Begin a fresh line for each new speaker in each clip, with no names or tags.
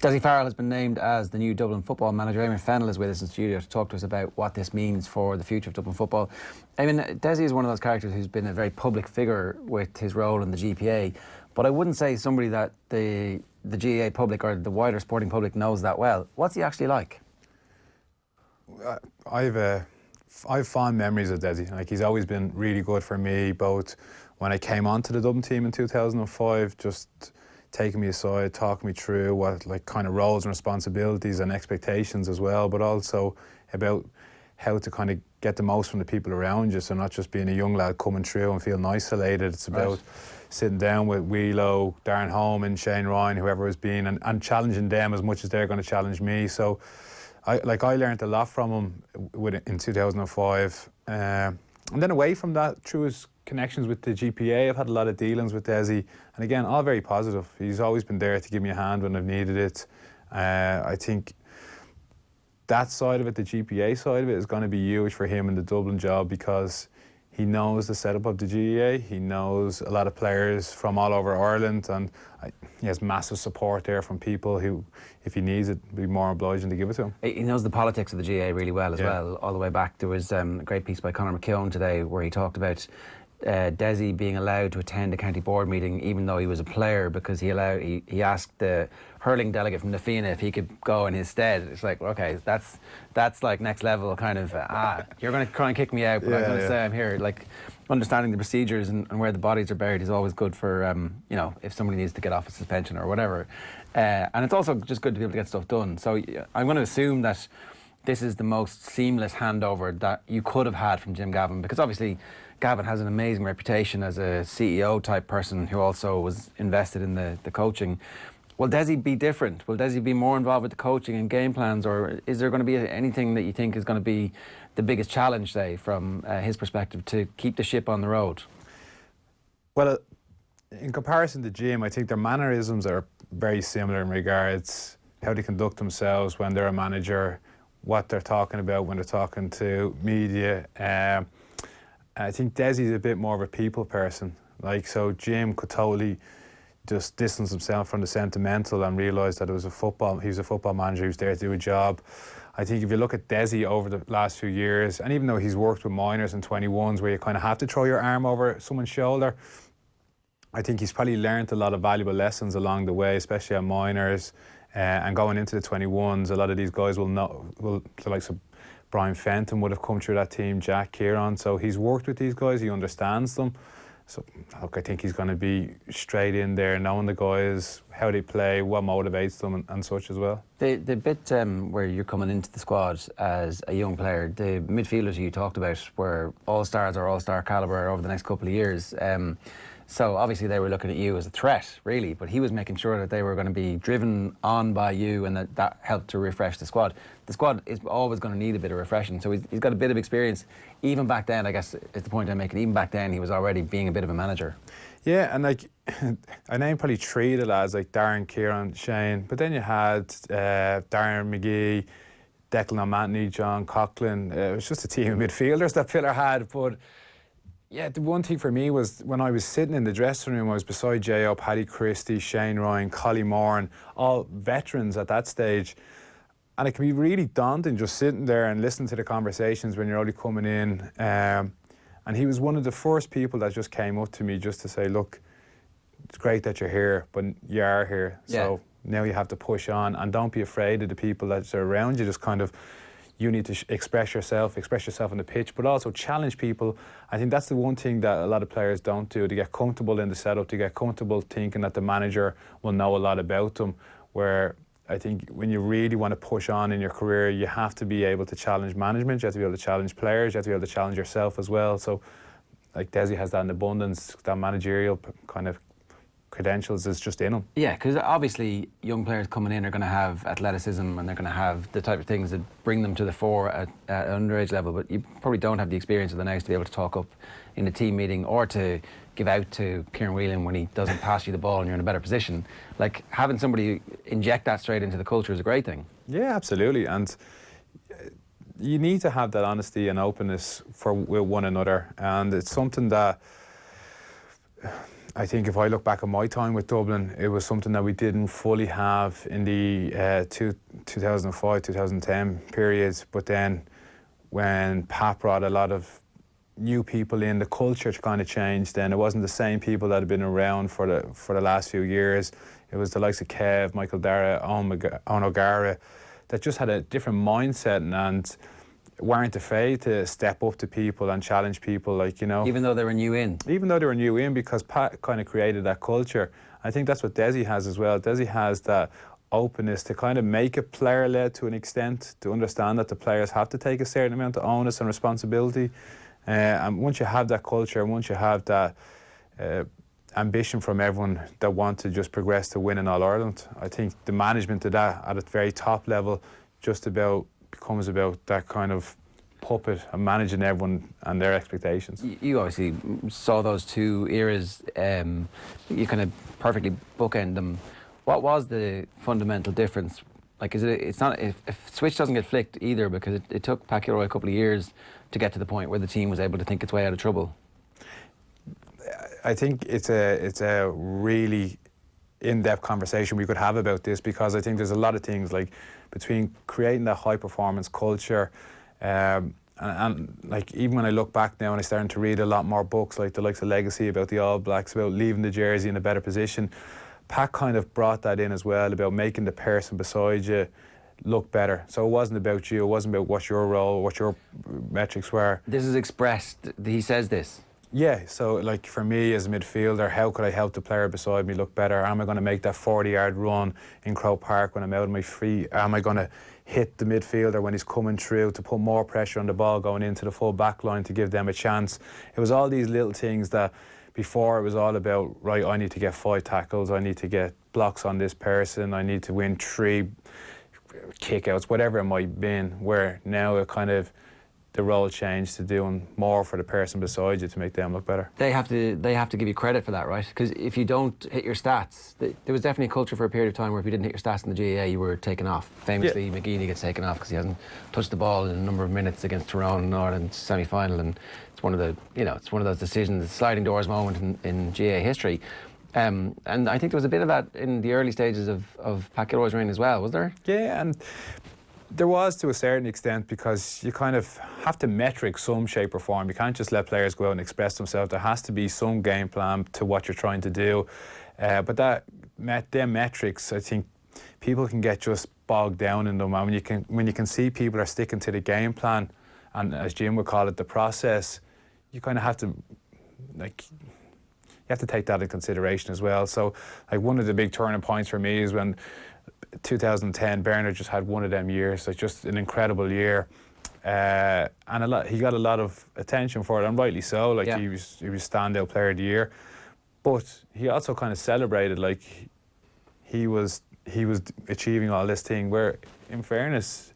Dessie Farrell has been named as the new Dublin football manager. Eamonn Fennell is with us in studio to talk to us about what this means for the future of Dublin football. Dessie is one of those characters who's been a very public figure with his role in the GPA, but I wouldn't say somebody that the GAA public or the wider sporting public knows that well. What's he actually like?
I've fond memories of Dessie. Like, he's always been really good for me, both when I came onto the Dublin team in 2005, just taking me aside, talking me through what kind of roles and responsibilities and expectations as well, but also about how to kind of get the most from the people around you. So not just being a young lad coming through and feeling isolated. It's about sitting down with Wheelo, Darren Holman, Shane Ryan, whoever has been, and challenging them as much as they're going to challenge me. So I learned a lot from him in 2005. And then away from that, through his connections with the GPA, I've had a lot of dealings with Dessie, and again, all very positive. He's always been there to give me a hand when I've needed it. I think that side of it, the GPA side of it, is going to be huge for him in the Dublin job, because he knows the setup of the GAA. He knows a lot of players from all over Ireland, and he has massive support there from people who, if he needs it, be more obliging to give it to him.
He knows the politics of the GAA really well as well, all the way back. There was a great piece by Conor McKeown today where he talked about Dessie being allowed to attend a county board meeting even though he was a player, because he asked the hurling delegate from Nafina if he could go in his stead. It's like, okay, that's like next level kind of, you're going to try and kick me out, but I'm going to say I'm here. Like, understanding the procedures and where the bodies are buried is always good for, you know, if somebody needs to get off a suspension or whatever. And it's also just good to be able to get stuff done. So I'm going to assume that this is the most seamless handover that you could have had from Jim Gavin, because obviously Gavin has an amazing reputation as a CEO type person who also was invested in the coaching. Will Dessie be different? Will Dessie be more involved with the coaching and game plans, or is there going to be anything that you think is going to be the biggest challenge, say, from his perspective, to keep the ship on the road?
Well, in comparison to Jim, I think their mannerisms are very similar in regards how they conduct themselves when they're a manager, what they're talking about when they're talking to media. I think Dessie's a bit more of a people person. So Jim could totally just distance himself from the sentimental and realise that he was a football manager who was there to do a job. I think if you look at Dessie over the last few years, and even though he's worked with minors and 21s where you kind of have to throw your arm over someone's shoulder, I think he's probably learned a lot of valuable lessons along the way, especially at minors. And going into the 21s, a lot of these guys will know, the likes of Brian Fenton would have come through that team, Jack Kieran. So he's worked with these guys, he understands them. So look, I think he's going to be straight in there, knowing the guys, how they play, what motivates them and such as well.
The bit where you're coming into the squad as a young player, the midfielders you talked about were all-stars or all-star calibre over the next couple of years. So obviously they were looking at you as a threat, really, but he was making sure that they were going to be driven on by you, and that helped to refresh the squad. The squad is always going to need a bit of refreshing, so he's got a bit of experience. Even back then, I guess, is the point I'm making, even back then he was already being a bit of a manager. Yeah, and
I named probably three of the lads, like Darren, Kieran, Shane, but then you had Darren McGee, Declan O'Mantony, John Coughlin. It was just a team of midfielders that Pillar had, but yeah, the one thing for me was when I was sitting in the dressing room, I was beside J.O., Paddy Christie, Shane Ryan, Collie Moran, all veterans at that stage. And it can be really daunting just sitting there and listening to the conversations when you're only coming in. And he was one of the first people that just came up to me just to say, look, it's great that you're here, but you are here. Yeah. So now you have to push on, and don't be afraid of the people that are around you. Just kind of, you need to express yourself on the pitch, but also challenge people. I think that's the one thing that a lot of players don't do. They get comfortable in the setup, they get comfortable thinking that the manager will know a lot about them, where I think when you really want to push on in your career, you have to be able to challenge management, you have to be able to challenge players, you have to be able to challenge yourself as well. So like Dessie has that in abundance, that managerial kind of credentials is just in them.
Yeah, because obviously young players coming in are going to have athleticism, and they're going to have the type of things that bring them to the fore at underage level, but you probably don't have the experience of the now to be able to talk up in a team meeting or to give out to Kieran Whelan when he doesn't pass you the ball and you're in a better position. Like, having somebody inject that straight into the culture is a great thing.
Yeah, absolutely. And you need to have that honesty and openness with one another, and it's something that I think if I look back at my time with Dublin, it was something that we didn't fully have in the 2005-2010 periods. But then when Pat brought a lot of new people in, the culture kind of changed. Then it wasn't the same people that had been around for the last few years. It was the likes of Kev, Michael Dara, Owen O'Gara, that just had a different mindset and weren't afraid to step up to people and challenge people, like, you know.
Even though they were new in?
Even though they were new in, because Pat kind of created that culture. I think that's what Dessie has as well. Dessie has that openness to kind of make it player-led to an extent, to understand that the players have to take a certain amount of onus and responsibility. And once you have that culture, and once you have that ambition from everyone that want to just progress to win in All-Ireland, I think the management of that at a very top level just about becomes about that kind of puppet and managing everyone and their expectations.
You obviously saw those two eras. You kind of perfectly bookend them. What was the fundamental difference? Like, it's not if switch doesn't get flicked either, because it took Pat Kilroy a couple of years to get to the point where the team was able to think its way out of trouble.
I think it's a really in-depth conversation we could have about this, because I think there's a lot of things, like between creating that high performance culture and like, even when I look back now and I started to read a lot more books like the likes of Legacy about the All Blacks, about leaving the jersey in a better position, Pat kind of brought that in as well, about making the person beside you look better. So it wasn't about you, it wasn't about what your role, what your metrics were.
This is expressed, he says this.
Yeah, so like for me as a midfielder, how could I help the player beside me look better? Am I going to make that 40-yard run in Croke Park when I'm out on my feet? Am I going to hit the midfielder when he's coming through to put more pressure on the ball going into the full back line to give them a chance? It was all these little things that before it was all about, right, I need to get 5 tackles, I need to get blocks on this person, I need to win 3 kick-outs, whatever it might have been, where now it kind of, the role changed to doing more for the person beside you to make them look better.
They have to give you credit for that, right? Because if you don't hit your stats, there was definitely a culture for a period of time where if you didn't hit your stats in the GAA, you were taken off. Famously, yeah. McGeady gets taken off because he hasn't touched the ball in a number of minutes against Tyrone in Ireland semi-final, and it's one of the, you know, it's one of those decisions, sliding doors moment in GAA history. And I think there was a bit of that in the early stages of Pat Kilroy's reign as well, was there?
Yeah, and there was to a certain extent, because you kind of have to metric some shape or form. You can't just let players go out and express themselves. There has to be some game plan to what you're trying to do. But them metrics, I think people can get just bogged down in them. And when you can see people are sticking to the game plan, and as Jim would call it, the process, you kind of have to, like, you have to take that in consideration as well. So, like, one of the big turning points for me is when 2010, Bernard just had one of them years, like just an incredible year, and he got a lot of attention for it, and rightly so. Like, yeah. he was standout player of the year, but he also kind of celebrated like he was achieving all this thing. Where, in fairness,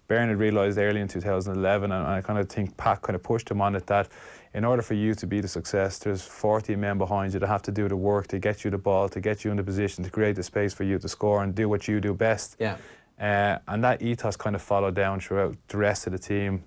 Bernard realised early in 2011, and I kind of think Pat kind of pushed him on it, that in order for you to be the success, there's 40 men behind you that have to do the work to get you the ball, to get you in the position, to create the space for you to score and do what you do best.
Yeah.
And that ethos kind of followed down throughout the rest of the team,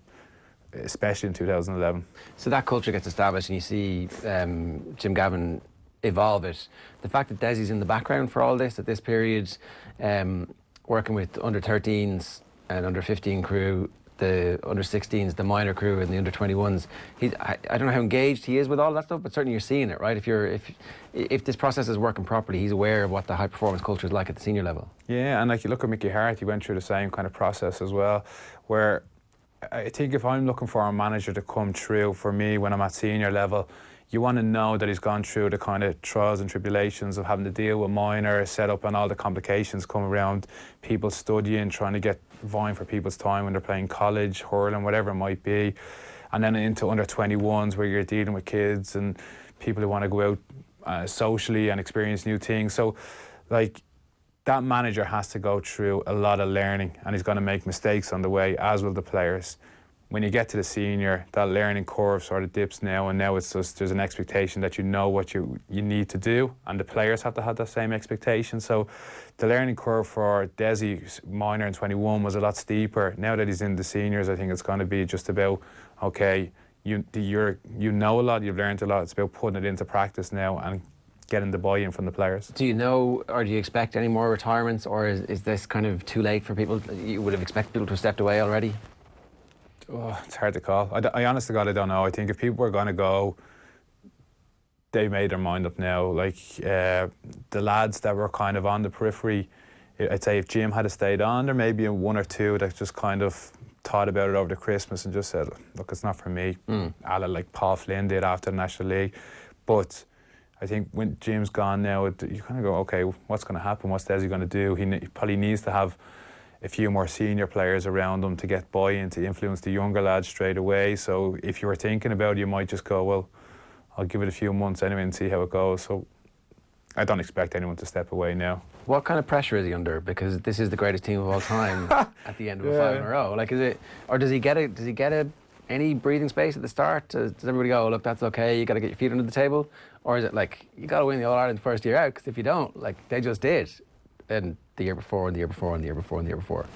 especially in 2011.
So that culture gets established, and you see Jim Gavin evolve it. The fact that Dessie's in the background for all this, at this period, working with under-13s and under-15 crew, the under-16s, the minor crew, and the under-21s. I don't know how engaged he is with all that stuff, but certainly you're seeing it, right? If this process is working properly, he's aware of what the high-performance culture is like at the senior level. Yeah,
and like you look at Mickey Hart, he went through the same kind of process as well, where I think if I'm looking for a manager to come through for me when I'm at senior level, you want to know that he's gone through the kind of trials and tribulations of having to deal with minor setup and all the complications come around, people studying, trying to get vying for people's time when they're playing college, hurling, whatever it might be, and then into under-21s where you're dealing with kids and people who want to go out socially and experience new things. So, like, that manager has to go through a lot of learning, and he's going to make mistakes on the way, as will the players. When you get to the senior, that learning curve sort of dips now, and now it's just, there's an expectation that you know what you need to do, and the players have to have that same expectation. So the learning curve for Dessie, minor and 21, was a lot steeper. Now that he's in the seniors, I think it's going to be just about, okay, you know a lot, you've learned a lot, it's about putting it into practice now and getting the buy-in from the players.
Do you know, or do you expect any more retirements, or is this kind of too late for people? You would have expected people to have stepped away already?
Oh, it's hard to call. I honest to God, I don't know. I think if people were going to go, they made their mind up now. Like the lads that were kind of on the periphery, I'd say if Jim had stayed on, there may be one or two that just kind of thought about it over the Christmas and just said, look, it's not for me. A la like Paul Flynn did after the National League. But I think when Jim's gone now, you kind of go, okay, what's going to happen? What's Dessie going to do? He probably needs to have a few more senior players around him to get buy-in, to influence the younger lads straight away. So if you were thinking about it, you might just go, well, I'll give it a few months anyway and see how it goes. So I don't expect anyone to step away now.
What kind of pressure is he under? Because this is the greatest team of all time at the end of a 5 in a row. Like, is it, or does he get any breathing space at the start? Does everybody go, look, that's okay, you got to get your feet under the table? Or is it like, you got to win the All-Ireland first year out, because if you don't, like they just did, then the year before and the year before and the year before and the year before?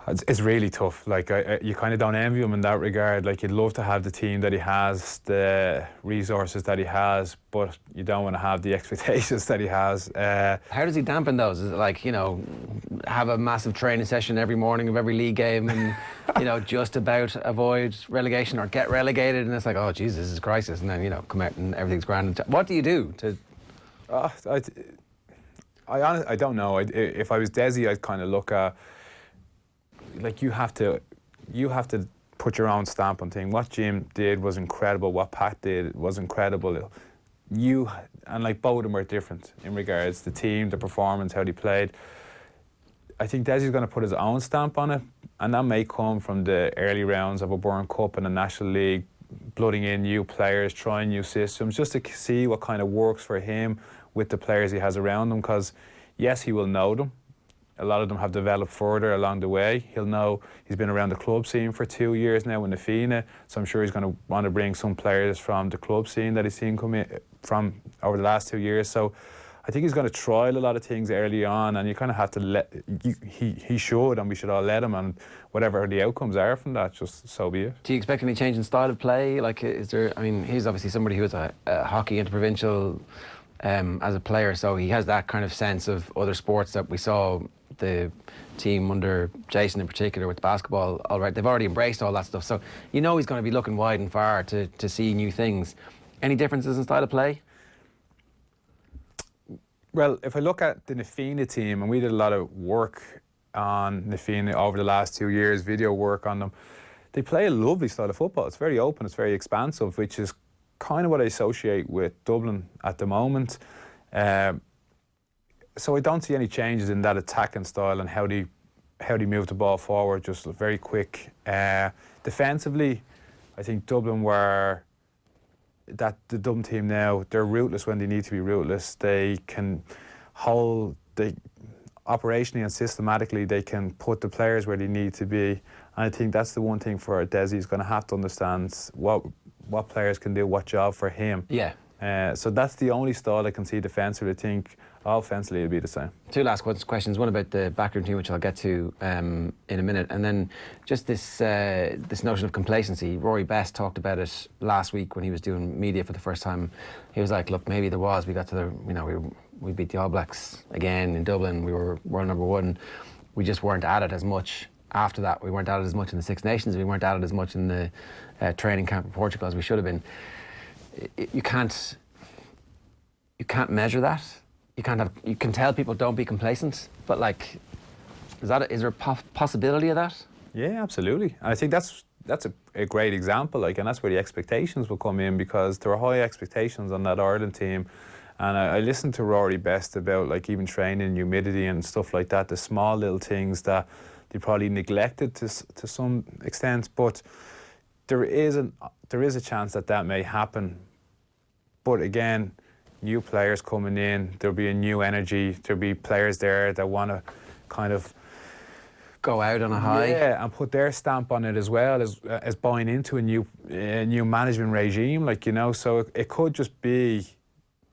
It's really tough. Like you kind of don't envy him in that regard. Like you'd love to have the team that he has, the resources that he has, but you don't want to have the expectations that he has.
How does he dampen those? Is it like, you know, have a massive training session every morning of every league game and, you know, just about avoid relegation or get relegated, and it's like, oh, Jesus, this is a crisis, and then, you know, come out and everything's grand. What do you do to...
I don't know. If I was Dessie, I'd kind of look at, like, you have to put your own stamp on things. What Jim did was incredible. What Pat did was incredible. And like both of them were different in regards to the team, the performance, how they played. I think Dessie's going to put his own stamp on it, and that may come from the early rounds of a Burn Cup and a National League, blooding in new players, trying new systems, just to see what kind of works for him with the players he has around him. Because yes, he will know them. A lot of them have developed further along the way. He'll know he's been around the club scene for 2 years now in the FINA, so I'm sure he's going to want to bring some players from the club scene that he's seen come in from over the last 2 years. So I think he's going to trial a lot of things early on, and you kind of have to let, he should, and we should all let him, and whatever the outcomes are from that, just so be it.
Do you expect any change in style of play? Like, is there, I mean, he's obviously somebody who was a hockey interprovincial as a player, so he has that kind of sense of other sports that we saw the team under Jason in particular with basketball. All right, they've already embraced all that stuff, so you know he's going to be looking wide and far to see new things. Any differences in style of play?
Well, if I look at the Nafina team, and we did a lot of work on Nafina over the last 2 years, video work on them, they play a lovely style of football. It's very open, it's very expansive, which is kind of what I associate with Dublin at the moment. So I don't see any changes in that attacking style and how they move the ball forward, just very quick. Defensively, I think Dublin were... the Dublin team now, they're ruthless when they need to be ruthless. They can operationally and systematically, they can put the players where they need to be. And I think that's the one thing for Dessie. He's going to have to understand what players can do what job for him.
Yeah.
So that's the only style I can see defensively. I think offensively it'll be the same. Two
last questions. One about the backroom team, which I'll get to in a minute, and then just this notion of complacency. Rory Best talked about it last week when he was doing media for the first time. He was like, "Look, maybe there was. We got to the, you know, we beat the All Blacks again in Dublin. We were world number one. We just weren't at it as much." After that, we weren't at it as much in the Six Nations. We weren't at it as much in the training camp in Portugal as we should have been. You can't measure that. You can tell people don't be complacent, but like, is there a possibility of that?
Yeah, absolutely. And I think that's a great example. Like, and that's where the expectations will come in, because there are high expectations on that Ireland team. And I listened to Rory Best about, like, even training, humidity and stuff like that, the small little things that they probably neglected to some extent. But there is a chance that may happen. But again, new players coming in, there'll be a new energy, there'll be players there that want to kind of
go out on a high.
Yeah, and put their stamp on it as well, as buying into a new management regime, like, you know. So it could just be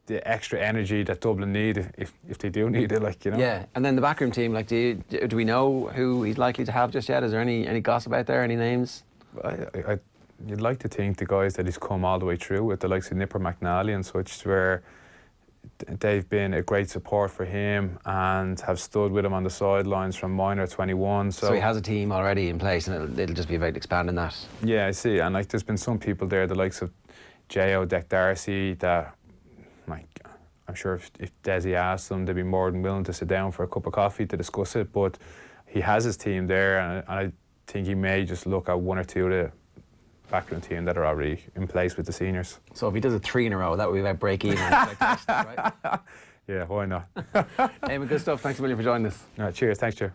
the extra energy that Dublin need if they do need it, like, you know.
Yeah, and then the backroom team, like, do we know who he's likely to have just yet? Is there any gossip out there, any names?
you'd like to think the guys that he's come all the way through with, the likes of Nipper McNally and such, where they've been a great support for him and have stood with him on the sidelines from minor 21.
So he has a team already in place, and it'll just be about expanding that.
Yeah, I see. And like, there's been some people there, the likes of J.O. Deck Darcy, that, like, I'm sure if Dessie asked them, they'd be more than willing to sit down for a cup of coffee to discuss it. But he has his team there, and I think he may just look at one or two of the background team that are already in place with the seniors.
So if he does it 3 in a row, that would be about break even. Right?
Yeah, why not?
Eamonn, good stuff. Thanks a million for joining us.
Cheers. Thanks, Joe.